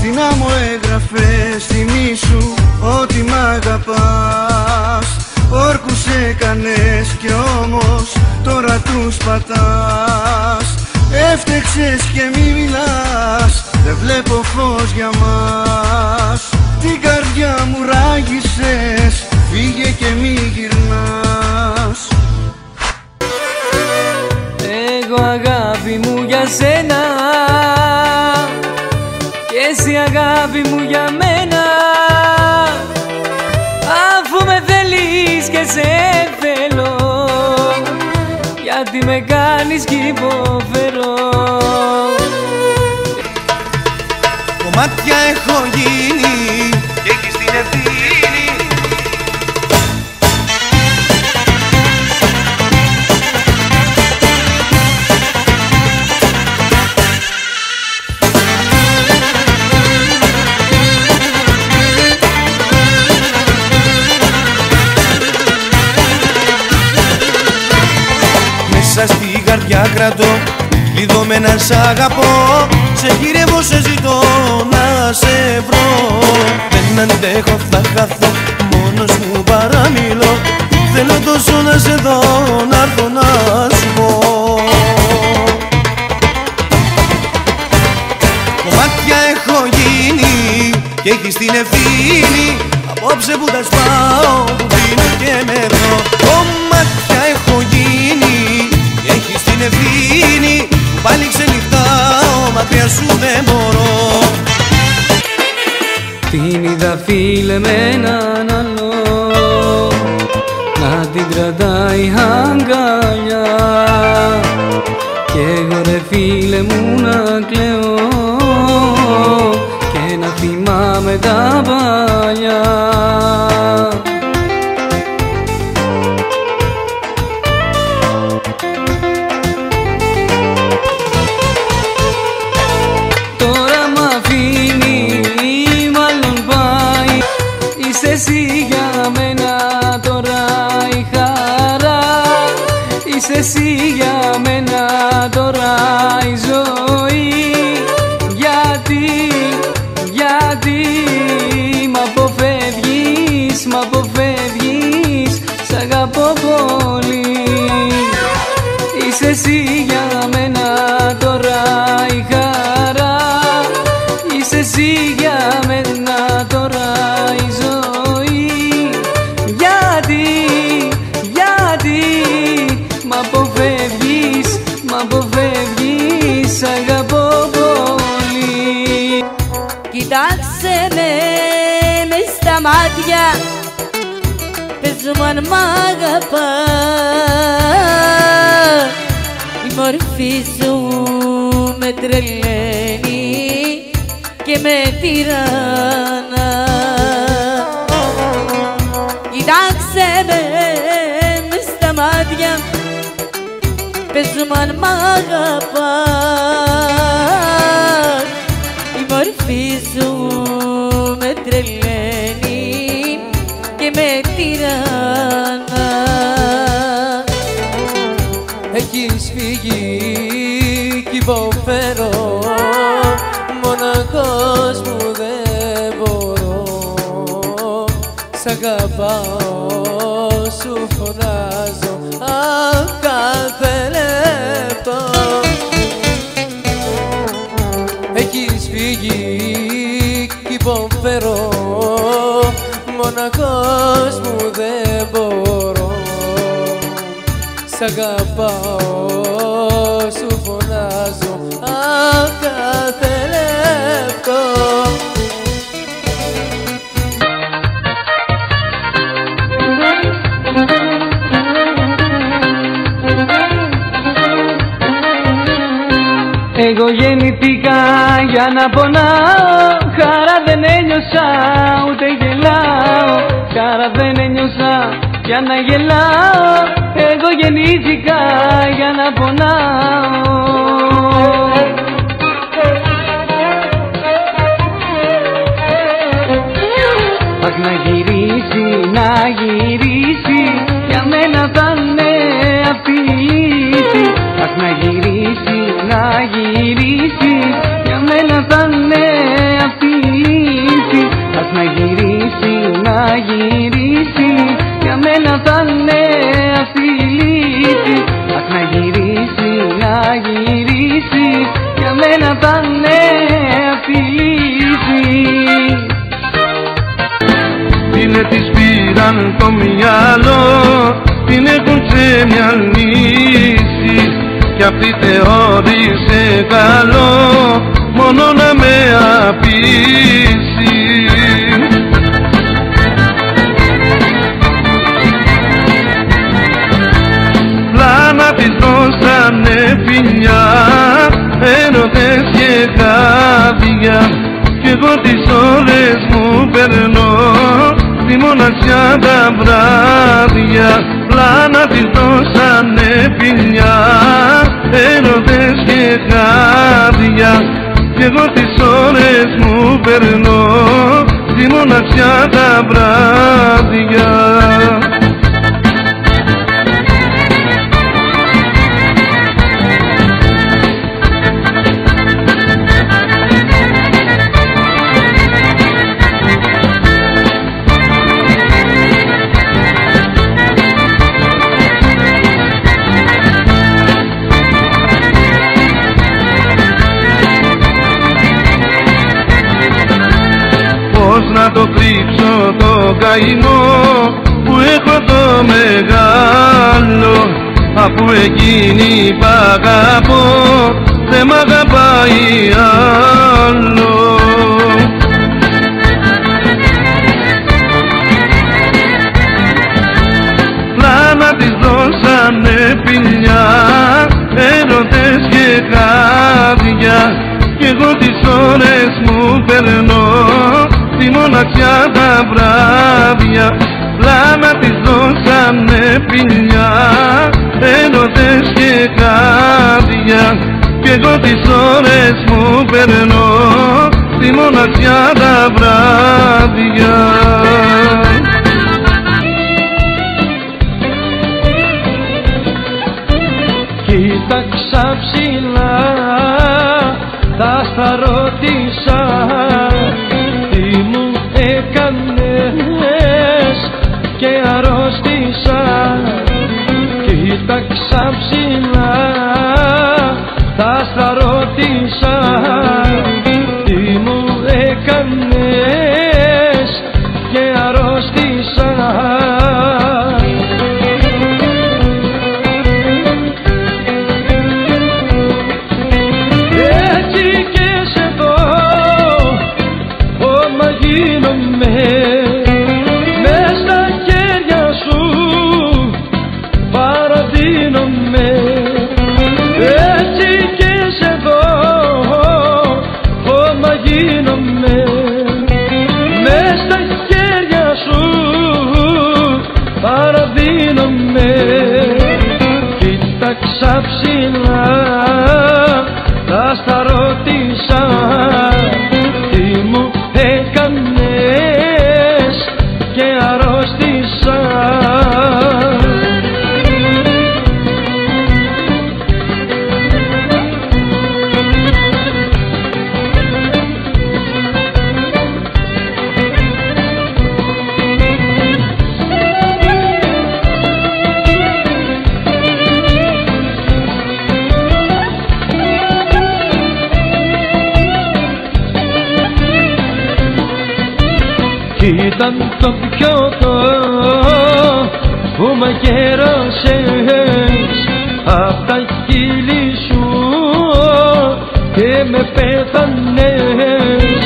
Στην άμμο έγραφες θυμήσου ότι μ' αγαπάς. Όρκους έκανες κι όμως τώρα τους πατάς. Έφτεξες και μη μιλάς, δεν βλέπω φως για μας. Την καρδιά μου ράγισες, φύγε και μη γυρνάς. Εγώ αγάπη μου για σένα και εσύ αγάπη μου για μένα. Αφού με θέλεις και σε θέλω, γιατί με κάνεις κι υποφέρω. Κομμάτια έχω γίνει και έχεις την ευθύνη. Μέσα στη καρδιά κρατώ, κλειδωμένα σ' αγαπώ. Σε γυρεύω, σε ζητώ να σε βρω. Δεν αντέχω, θα χαθώ, μόνος μου παραμιλώ. Θέλω τόσο να σε δω, να έρθω να σου πω. Κομμάτια έχω γίνει και έχεις την ευθύνη. Απόψε που τα σπάω, που πίνω και νερό. Κομμάτια έχω γίνει και έχεις την ευθύνη. Πάλι ξενυχτάω, μακριά σου δεν μπορώ. Την είδα φίλε με έναν άλλο να την κρατάει αγκαλιά, κι εγώ ρε φίλε μου να κλαίω και να θυμάμαι τα παλιά. Εσύ για μένα τώρα η χαρά, είσαι εσύ για μένα τώρα η ζωή. Γιατί μ' αποφεύγεις, σ' αγαπώ πολύ. Είσαι εσύ για μένα τώρα η χαρά, είσαι εσύ για μένα τώρα η ζωή. Γιατί μ' αποφεύγεις, σ' αγαπώ πολύ. Κοιτάξε με μες στα μάτια, πες μου αν μ' αγαπάς. Η μορφή σου με τρελαίνει και με τυραννά. Κοιτάξε με μες στα μάτια, πες μου αν μ' αγαπάς. Η μορφή σου με τρελαίνει και με τυραννά. Έχεις φύγει κι υποφέρω, μοναχός μου δεν μπορώ. Σ' αγαπάω, σου φωνάζω, αχ, κάθε λεπτό. Έχεις φύγει κι υποφέρω, μοναχός μου δεν μπορώ. Σ' αγαπάω, σου φωνάζω, αχ, κάθε λεπτό. Εγώ γεννηθήκα για να πονάω, χαρά δεν ένιωσα ούτε γελάω. Χαρά δεν ένιωσα για να γελάω, εγώ γεννήθηκα για να πονάω. Αχ, να γυρίσει, για μένα θα είναι αυτή η λύση. Αχ, να γυρίσει, για μένα θα είναι αυτή η μια λύση κι αυτή θεώρησε καλό μόνο να με απείσει. Πλάνα της δώσανε φιλιά, έρωτες και χάδια κι εγώ τις ώρες μου περνώ στη μοναξιά τα βράδια. Πλάνα της δώσανε φιλιά, έρωτες και χάδια κι εγώ τις ώρες μου περνώ στη μοναξιά τα βράδια. Πώς να το κρύψω το καημό που έχω το μεγάλο, αφού εκείνη π' αγαπώ δεν μ' αγαπάει άλλο. Πλάνα της δώσανε φιλιά, έρωτες και χάδια κι εγώ τις ώρες μου περνώ στη μοναξιά τα βράδια. Πλάνα της δώσανε φιλιά, έρωτες και χάδια κι εγώ τις ώρες μου περνώ στη μοναξιά τα βράδια. Κοίταξα ψηλά, θα στα ρώτησα τι μου έκανες και αρρώστησα. Κοίταξα ψηλά, θα στα ρώτησα τι μου έκανες και αρρώστησα. Μες στα χέρια σου παραδίνομαι, έτσι και σε δω χώμα γίνομαι. Μες στα χέρια σου παραδίνομαι. Κοίταξα ψηλά, θα στα ρώτησα τι μου έκανες και αρρώστησα. Ήταν το πιότο που μαγειρώσες απ' τα χείλη σου και με πέθανες.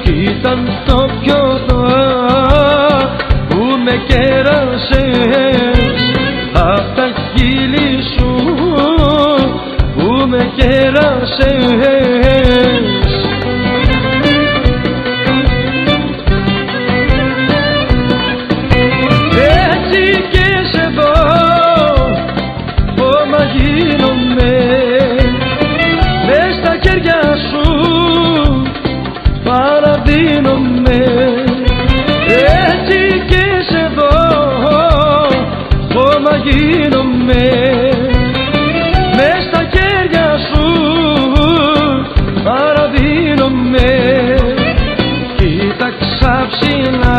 Ήταν το πιότο που με κέρασες απ' τα χείλη σου που με κέρασες. Μες στα χέρια σου παραδίνομαι, έτσι και σε δω χώμα γίνομαι. Μες στα χέρια σου παραδίνομαι. Κοίταξα ψηλά,